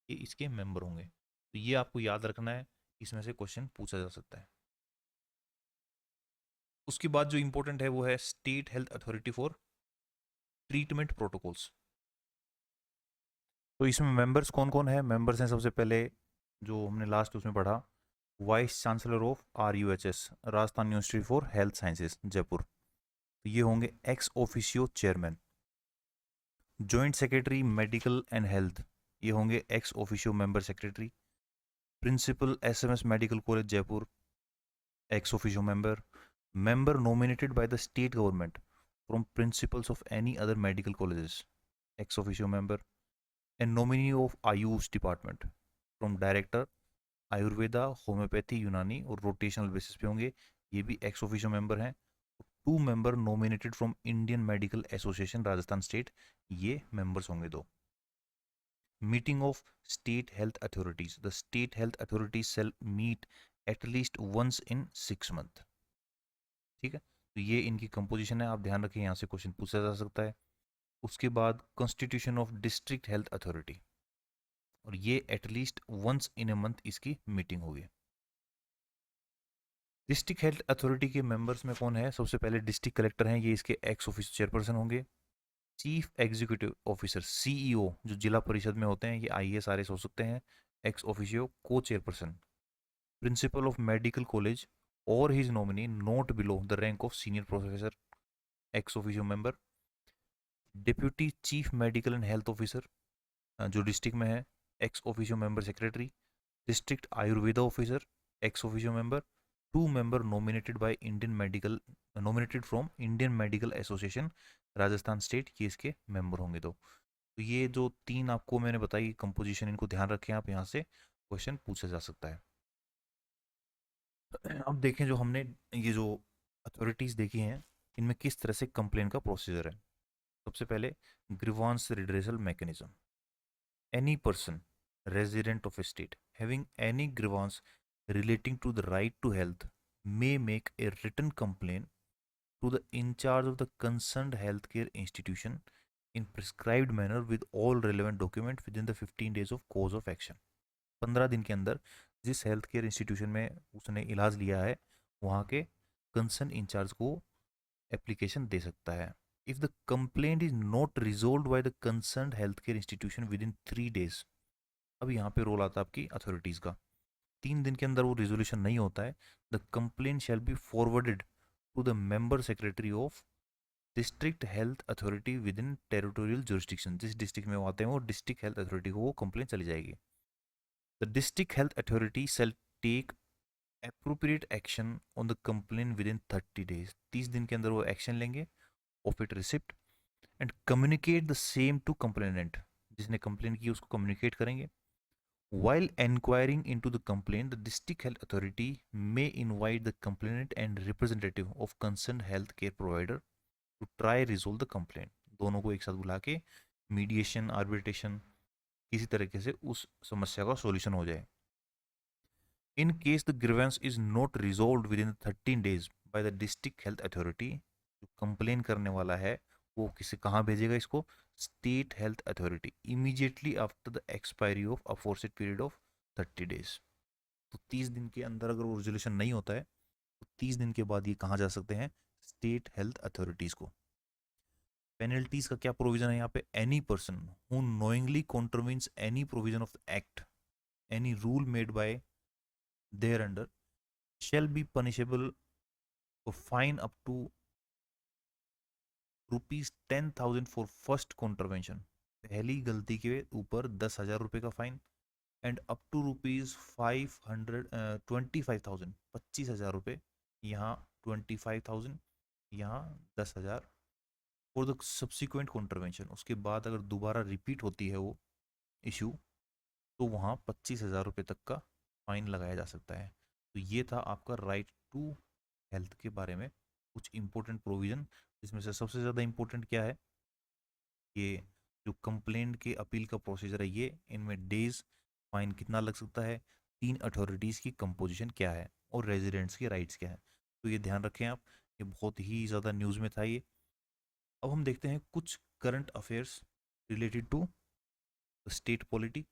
Speaker 1: ये इसके मेंबर होंगे। तो ये आपको याद रखना है, इसमें से क्वेश्चन पूछा जा सकता है। उसके बाद जो इंपॉर्टेंट है वो है state health authority for treatment protocols. तो इसमें मेंबर्स कौन कौन है? मेंबर्स हैं सबसे पहले जो हमने लास्ट उसमें पढ़ा, vice chancellor of RUHS Rajasthan university for health sciences Jaipur, तो ये होंगे ex officio chairman. Joint secretary medical and health, ये होंगे ex officio member secretary. Principal SMS medical college Jaipur, ex officio member. Member nominated by the state government from principals of any other medical colleges, ex officio member. And nominee of AYUSH department from director Ayurveda homeopathy Unani और rotational basis पे होंगे, ये भी ex officio member हैं। 2 member nominated from Indian medical association Rajasthan state, ये members होंगे 2। Meeting of state health authorities, the state health authorities shall meet at least once in 6 month. ठीक है, तो ये इनकी कंपोजिशन है, आप ध्यान रखें, यहाँ से क्वेश्चन पूछा जा सकता है। उसके बाद constitution of district health authority, और ये at least once in a month इसकी मीटिंग होगी। डिस्ट्रिक्ट हेल्थ अथॉरिटी के मेंबर्स में कौन है? सबसे पहले डिस्ट्रिक्ट कलेक्टर हैं, ये इसके एक्स ऑफिस चेयरपर्सन होंगे। चीफ एग्जीक्यूटिव ऑफिसर CEO जो जिला परिषद में होते हैं, ये IAS RS हो सकते हैं, ex officio co chairperson. Principal of medical college और his nominee not below the rank of senior professor, ex officio member. Deputy chief medical and health officer जो डिस्ट्रिक्ट में है, ex officio member secretary. District Ayurveda officer, ex officio member. 2 member nominated from Indian medical association Rajasthan state, ये इसके member होंगे 2। तो ये जो 3 आपको मैंने बताई कंपोजिशन, इनको ध्यान रखें आप, यहाँ से क्वेश्चन पूछा जा सकता है। अब देखें जो हमने ये जो अथॉरिटीज़ देखी हैं, इनमें किस तरह से कंप्लेन का प्रोसीजर है। सबसे पहले grievance redressal mechanism. Any person resident of a state having any grievance relating to the right to health may make a written complaint to the in charge of the concerned healthcare institution in prescribed manner with all relevant documents within the 15 days of course of action। 15 दिन के अंदर जिस health care institution में उसने इलाज लिया है, वहाँ के कंसर्न इंचार्ज को एप्लीकेशन दे सकता है। If the complaint is not resolve by the concern health care institution with in 3 days, अब यहाँ पे रोल आता है आपकी अथॉरिटीज़ का, 3 दिन के अंदर वो रिजोल्यूशन नहीं होता है, the complaint shall be forwarded to the member secretary of district health authority within territorial jurisdiction, जिस डिस्ट्रिक्ट में वो आते हैं वो डिस्ट्रिक्ट हेल्थ अथॉरिटी को वो कंप्लेन चली जाएगी। The district health authority shall take appropriate action on the complaint within 30 days, 30 दिन के अंदर वो एक्शन लेंगे of it receipt and communicate the same to complainant, जिसने कंप्लेन की उसको कम्युनिकेट करेंगे। While inquiring into the complaint, the district health authority may invite the complainant and representative of concerned health care provider to try resolve the complaint। दोनों को एक साथ बुला के मीडिएशन आर्बिट्रेशन किसी तरीके से उस समस्या का सॉल्यूशन हो जाए। In case the grievance is not resolve with in 13 days by the district health authority, जो कंप्लेन करने वाला है वो किसे कहाँ भेजेगा इसको? State health authority immediately after the expiry of aforesaid period of 30 days। तो 30 दिन के अंदर अगर वो रेजोल्यूशन नहीं होता है तो 30 दिन के बाद ये कहाँ जा सकते हैं? स्टेट हेल्थ अथॉरिटीज को। पेनल्टीज का क्या प्रोविजन है यहाँ पे? Any person who knowingly contravenes any provision of the act, any rule made by thereunder shall be punishable fine up to ₹10,000 for first contravention, पहली गलती के ऊपर 10,000 रुपये का फाइन, एंड अप टू ₹25,000 25,000 रुपये, यहाँ 25,000, यहाँ 10,000 फॉर द सब्सिक्वेंट कॉन्ट्रवेंशन। उसके बाद अगर दोबारा रिपीट होती है वो इशू तो वहाँ 25,000 रुपये तक का फाइन लगाया जा सकता है। तो ये था आपका राइट टू हेल्थ के बारे में कुछ इंपॉर्टेंट प्रोविज़न, जिसमें से सबसे ज़्यादा इंपॉर्टेंट क्या है? ये जो कंप्लेंट के अपील का प्रोसीजर है ये, इनमें डेज, फाइन कितना लग सकता है, तीन अथॉरिटीज़ की कंपोजिशन क्या है और रेजिडेंट्स के राइट्स क्या है। तो ये ध्यान रखें आप, ये बहुत ही ज़्यादा न्यूज़ में था ये। अब हम देखते हैं कुछ current affairs related to state polity.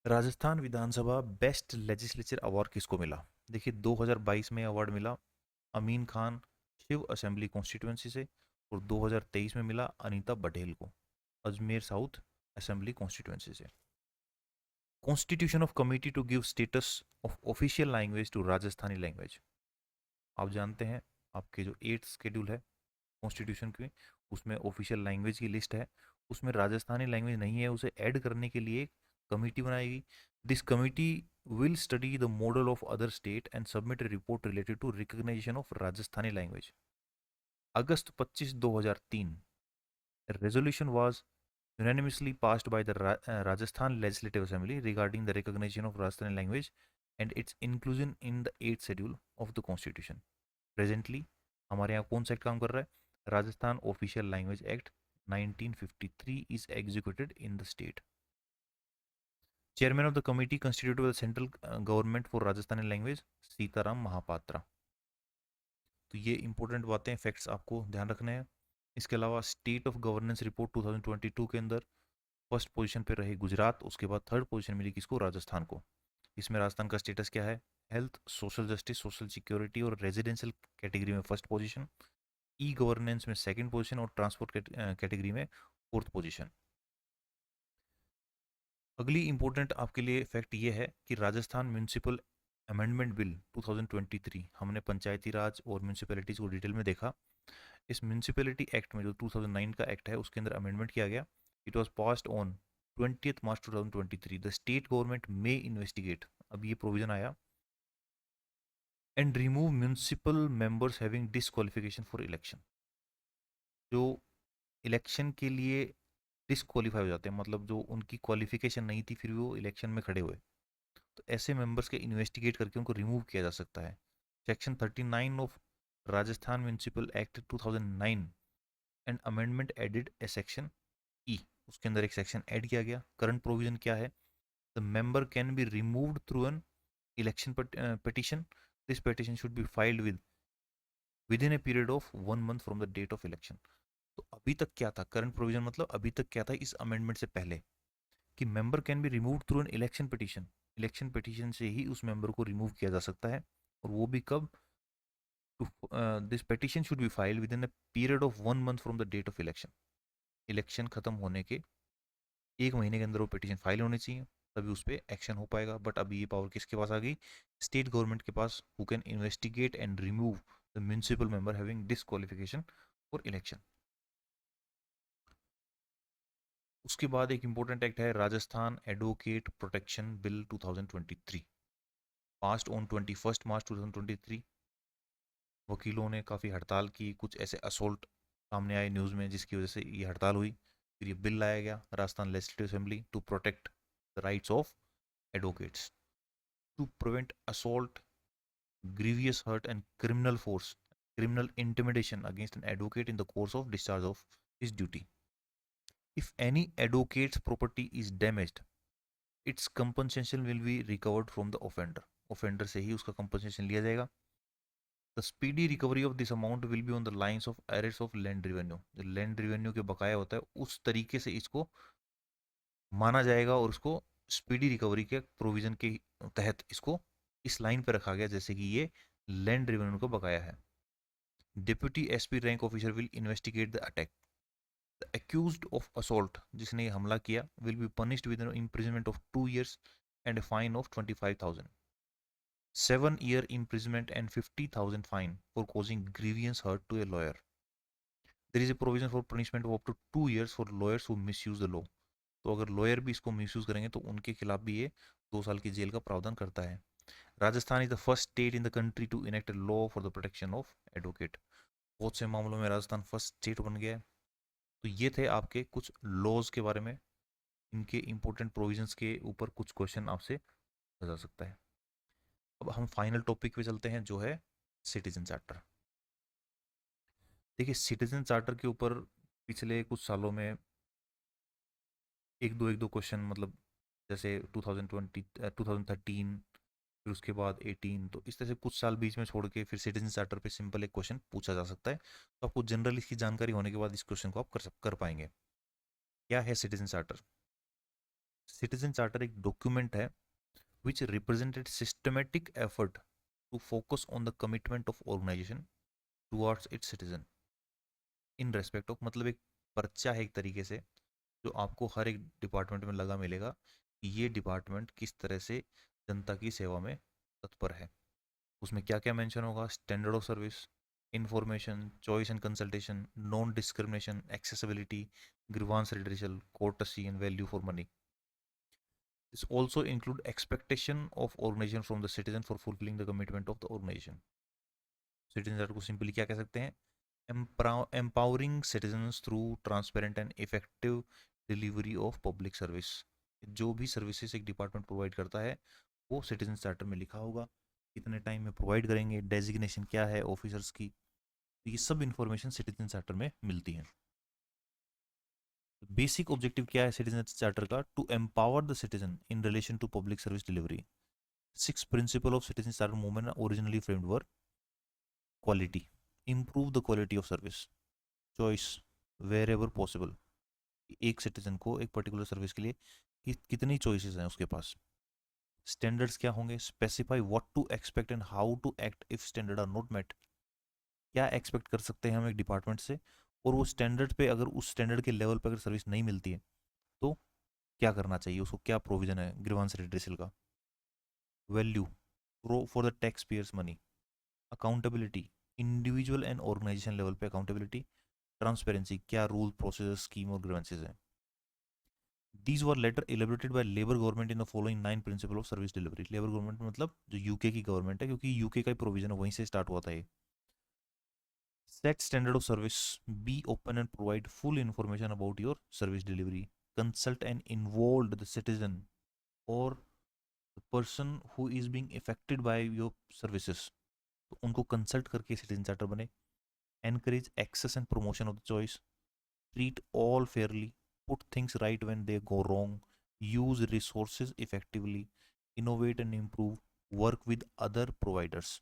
Speaker 1: Rajasthan Vidhan Sabha best legislature award किसको मिला? देखिए 2022 में अवार्ड मिला अमीन खान शिव असेंबली कॉन्स्टिट्यूंसी से, और 2023 में मिला अनीता पटेल को अजमेर साउथ असेंबली कॉन्स्टिट्यूंसी से। Constitution of committee to give status of official language to Rajasthani language. आप जानते हैं आपके जो 8th शेड्यूल है कॉन्स्टिट्यूशन की, उसमें ऑफिशियल लैंग्वेज की लिस्ट है, उसमें राजस्थानी लैंग्वेज नहीं है, उसे ऐड करने के लिए कमेटी बनाएगी। This committee will study the model of other state and submit a report related to recognition of Rajasthani language. August 25 2003 resolution was unanimously passed by the Rajasthan Legislative Assembly regarding the recognition of Rajasthani language and its inclusion in the 8th schedule of the constitution. Presently हमारे यहाँ कौन सा act काम कर रहा है? Rajasthan official language act 1953 is executed in the state. Chairman of the committee constituted by the central government for Rajasthani language Sitaram Mahapatra. तो ये इंपॉर्टेंट बातें, फैक्ट्स आपको ध्यान रखने हैं। इसके अलावा स्टेट ऑफ गवर्नेंस रिपोर्ट 2022 के अंदर फर्स्ट पोजीशन पे रही गुजरात, उसके बाद थर्ड पोजीशन मिली किसको? राजस्थान को। इसमें राजस्थान का स्टेटस क्या है? Health, social justice, social security और रेजिडेंशियल कैटेगरी में फर्स्ट पोजीशन, ई गवर्नेंस में सेकंड पोजीशन और ट्रांसपोर्ट कैटेगरी में फोर्थ पोजीशन। अगली इंपॉर्टेंट आपके लिए फैक्ट ये है कि राजस्थान म्यूनिसिपल अमेंडमेंट बिल 2023, हमने पंचायती राज और म्यूनिसिपैलिटीज को डिटेल में देखा। इस म्यूनिसिपैलिटी एक्ट में जो 2009 का एक्ट है उसके अंदर अमेंडमेंट किया गया। It was passed on 20th March 2023। The state government may investigate, अब ये प्रोविजन आया, and remove municipal members having disqualification for election. जो इलेक्शन के लिए डिसक्वालीफाई हो जाते हैं, मतलब जो उनकी क्वालिफिकेशन नहीं थी फिर भी वो इलेक्शन में खड़े हुए, तो ऐसे मेंबर्स के इन्वेस्टिगेट करके उनको रिमूव किया जा सकता है। Section 39 of Rajasthan municipal act 2009 and amendment added A section E, उसके अंदर एक सेक्शन ऐड किया गया। करंट प्रोविजन क्या है? The member can be removed through an election petition. This petition should be filed within a period of 1 month from the date of election. तो अभी तक क्या था? करंट प्रोविजन मतलब अभी तक क्या था इस अमेंडमेंट से पहले, कि member can be removed through an election petition, election petition से ही उस मेंबर को रिमूव किया जा सकता है, और वो भी कब? This petition should be filed within a period of 1 month from the date of election. Election खत्म होने के 1 महीने के अंदर वो पिटीशन फाइल होनी चाहिए, तभी उस पर एक्शन हो पाएगा। बट अभी ये पावर किसके पास आ गई? स्टेट गवर्नमेंट के पास, who can investigate and remove the municipal member having disqualification for election. उसके बाद एक इंपॉर्टेंट एक्ट है Rajasthan advocate protection bill 2023, passed on 21 March 2023। वकीलों ने काफ़ी हड़ताल की, कुछ ऐसे असोल्ट सामने आए न्यूज़ में जिसकी वजह से ये हड़ताल हुई, फिर ये बिल लाया गया Rajasthan legislative assembly to protect the rights of advocates, to prevent assault, grievous hurt and criminal force, criminal intimidation against an advocate in the course of discharge of his duty. If any advocate's property is damaged, its compensation will be recovered from the offender. Offender से ही उसका compensation लिया जाएगा। The speedy recovery of this amount will be on the lines of arrears of land revenue. जो land revenue के बकाया होता है उस तरीके से इसको माना जाएगा, और उसको स्पीडी रिकवरी के प्रोविजन के तहत इसको इस लाइन पर रखा गया जैसे कि ये लैंड रेवेन्यू को बकाया है। Deputy SP rank officer will investigate the attack. The accused of assault, जिसने ये हमला किया, will be punished with an imprisonment of 2 years and a fine of 25,000, 7-year imprisonment and 50,000 fine for causing grievous hurt to a lawyer. There is a provision for punishment of up to 2 years for lawyers who misuse the law. तो अगर lawyer भी इसको misuse करेंगे तो उनके खिलाफ भी ये 2 साल की जेल का प्रावधान करता है। Rajasthan is the first state in the country to enact a law for the protection of advocate. बहुत से मामलों में राजस्थान फर्स्ट स्टेट बन गया है। तो ये थे आपके कुछ लॉज के बारे में, इनके इंपॉर्टेंट प्रोविजंस के ऊपर कुछ क्वेश्चन आपसे पूछा जा सकता है। अब हम फाइनल टॉपिक पे चलते हैं जो है सिटीजन चार्टर। देखिए सिटीजन चार्टर के ऊपर पिछले कुछ सालों में एक दो क्वेश्चन मतलब जैसे 2020 2013, फिर उसके बाद 18, तो इस तरह से कुछ साल बीच में छोड़ के फिर सिटीजन चार्टर पे सिंपल एक क्वेश्चन पूछा जा सकता है। तो आपको जनरल इसकी जानकारी होने के बाद इस क्वेश्चन को आप कर पाएंगे। क्या है सिटीजन चार्टर? सिटीजन चार्टर एक डॉक्यूमेंट है which represented systematic effort to focus on the commitment of organization towards its citizen in respect of, मतलब एक पर्चा है एक तरीके से जो आपको हर एक डिपार्टमेंट में लगा मिलेगा कि ये डिपार्टमेंट किस तरह से जनता की सेवा में तत्पर है। उसमें क्या क्या मेंशन होगा? Standard of service, information, choice and consultation, non discrimination, accessibility, grievance redressal, courtesy and value for money. This also include expectation of organization from the citizen for fulfilling the commitment of the organization. Citizen को simply क्या कह सकते हैं? Empowering citizens through transparent and effective delivery of public service. जो भी services एक department provide करता है वो सिटीजन चार्टर में लिखा होगा, कितने टाइम में प्रोवाइड करेंगे, डेजिग्नेशन क्या है ऑफिसर्स की, तो ये सब इंफॉर्मेशन सिटीजन चार्टर में मिलती है। बेसिक ऑब्जेक्टिव क्या है सिटीजन चार्टर का? To empower the citizen in relation to public service delivery. Six principles of citizen charter movement originally framed were: quality, improve the quality of service; choice, wherever possible, एक citizen को एक particular service के लिए कितनी choices हैं उसके पास। Standards क्या होंगे? Specify what to expect and how to act if standard are not met. क्या एक्सपेक्ट कर सकते हैं हम एक डिपार्टमेंट से, और वो स्टैंडर्ड पे अगर उस स्टैंडर्ड के लेवल पे अगर सर्विस नहीं मिलती है तो क्या करना चाहिए, उसको क्या प्रोविजन है ग्रीवांस रिड्रेसल का। Value, pro for the tax payers money. Accountability, individual and organisation level पे अकाउंटेबिलिटी। ट्रांसपेरेंसी, क्या रूल प्रोसेस स्कीम और ग्रीवेंसेज हैं। These were later elaborated by labour government in the following 9 principle of service delivery. Labour government मतलब जो UK की government है, क्योंकि UK का ही प्रोविजन है, वहीं से स्टार्ट हुआ था ये। Set standard of service, be open and provide full information about your service delivery, consult and involve the citizen और the person who is being affected by your services, तो उनको कंसल्ट करके सिटीजन चार्टर बने। Encourage access and promotion of the choice, treat all fairly, put things right when they go wrong, use resources effectively, innovate and improve, work with other providers।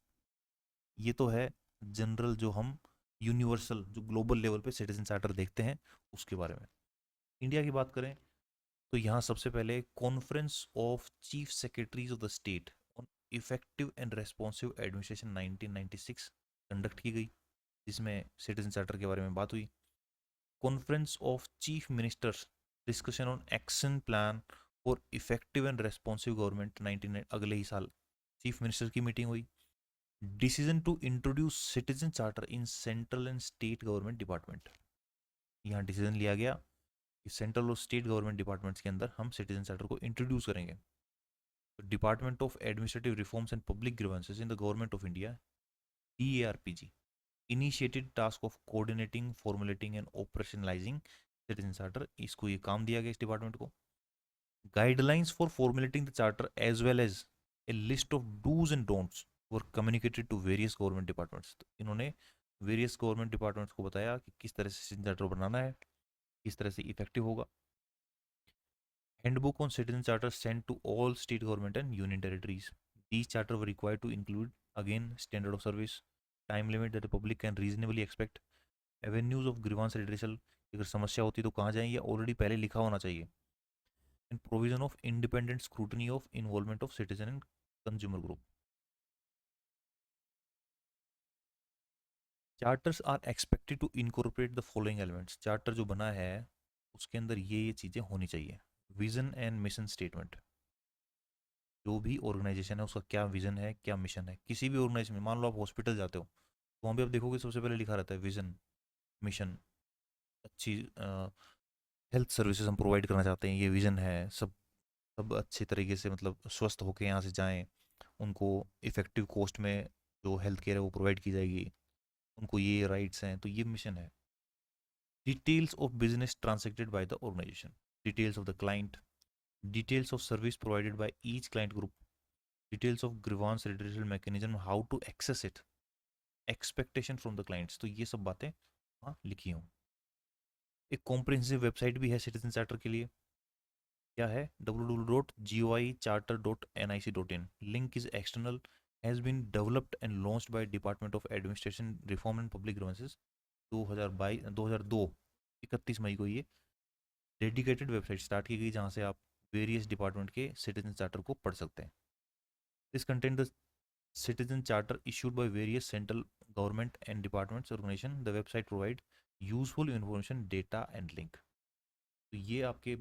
Speaker 1: ये तो है general जो हम universal जो global level पे citizen charter देखते हैं उसके बारे में। इंडिया की बात करें तो यहाँ सबसे पहले conference of chief secretaries of the state on effective and responsive administration 1996 conduct की गई, जिसमें सिटीजन चार्टर के बारे में बात हुई। Conference of chief ministers discussion on action plan for effective and responsive government 19 अगले ही साल चीफ मिनिस्टर की मीटिंग हुई। Decision to introduce citizen charter in central and state government department, यहाँ डिसीजन लिया गया कि सेंट्रल और स्टेट गवर्नमेंट डिपार्टमेंट्स के अंदर हम सिटीजन चार्टर को इंट्रोड्यूस करेंगे। Department of administrative reforms and public grievances in the government of India, DARPG, initiated task of coordinating formulating and operationalising citizen charter, इसको ये काम दिया गया इस डिपार्टमेंट को। Guidelines for formulating the charter as well as a list of dos and don'ts were communicated to various government departments, तो इन्होंने various government departments को बताया कि किस तरह से सिटीजन चार्टर बनाना है, किस तरह से इफेक्टिव होगा। Handbook on citizen charter sent to all state government and union territories, these charter were required to include again standard of service, time limit that the public can reasonably expect, avenues of grievance redressal, अगर समस्या होती है तो कहाँ जाएं, ये already पहले लिखा होना चाहिए, and provision of independent scrutiny of involvement of citizen and consumer group. Charters are expected to incorporate the following elements, charter जो बना है उसके अंदर ये चीज़ें होनी चाहिए। विजन एंड मिशन स्टेटमेंट, जो भी ऑर्गेनाइजेशन है उसका क्या विजन है क्या मिशन है। किसी भी ऑर्गेनाइजेशन में मान लो आप हॉस्पिटल जाते हो तो वहाँ भी आप देखोगे सबसे पहले लिखा रहता है विजन, मिशन, अच्छी हेल्थ सर्विसेज हम प्रोवाइड करना चाहते हैं, ये विजन है। सब सब अच्छे तरीके से मतलब स्वस्थ होकर यहाँ से जाएं, उनको इफ़ेक्टिव कॉस्ट में जो हेल्थ केयर है वो प्रोवाइड की जाएगी, उनको ये राइट्स हैं, तो ये मिशन है। Details of business transacted by the organisation, details of the client, details of service provided by each client group, details of grievance redressal mechanism how to access it, expectation from the clients, तो ये सब बातें वहाँ लिखी हूँ। एक comprehensive website भी है सिटीजन चार्टर के लिए, क्या है www.goicharter.nic.in link is external has been developed and launched by department of administration reform and public grievances 2002 31 मई को ये डेडिकेटेड वेबसाइट स्टार्ट की गई जहाँ से आप वेरियस डिपार्टमेंट के सिटीजन चार्टर को पढ़ सकते हैं. This content the citizen charter issued by various central government and departments organization. The website provide useful information data and link. तो ये आपके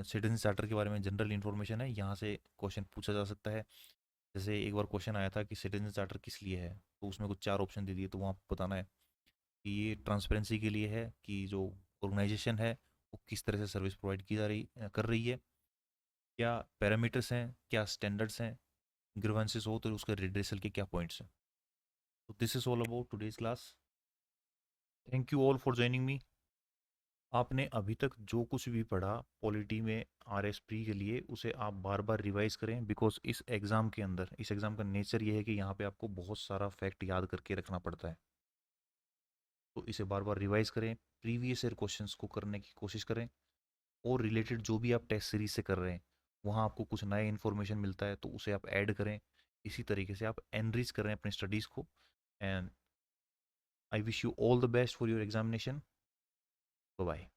Speaker 1: सिटीजन चार्टर के बारे में जनरल इन्फॉर्मेशन है. यहाँ से क्वेश्चन पूछा जा सकता है. जैसे एक बार क्वेश्चन आया था कि सिटीजन चार्टर किस लिए है, तो उसमें कुछ 4 ऑप्शन दे दिए, तो वहाँ आपको बताना है कि ये ट्रांसपेरेंसी के लिए है कि जो ऑर्गेनाइजेशन है वो किस तरह से सर्विस प्रोवाइड की जा रही कर रही है, क्या पैरामीटर्स हैं, क्या स्टैंडर्ड्स हैं, ग्रीवेंसेस हो तो उसके रिड्रेसल के क्या पॉइंट्स हैं. तो this is all about today's class. Thank you all for joining me. आपने अभी तक जो कुछ भी पढ़ा पॉलिटी में आर एस प्री के लिए, उसे आप बार बार रिवाइज करें, बिकॉज इस एग्ज़ाम के अंदर, इस एग्ज़ाम का नेचर ये है कि यहाँ पे आपको बहुत सारा फैक्ट याद करके रखना पड़ता है. तो इसे बार बार रिवाइज करें, प्रीवियस ईयर क्वेश्चंस को करने की कोशिश करें, और रिलेटेड जो भी आप टेस्ट सीरीज से कर रहे हैं वहाँ आपको कुछ नया इन्फॉर्मेशन मिलता है तो उसे आप ऐड करें. इसी तरीके से आप एनरिच करें अपनी स्टडीज़ को. And I wish you all the best for your examination. Bye.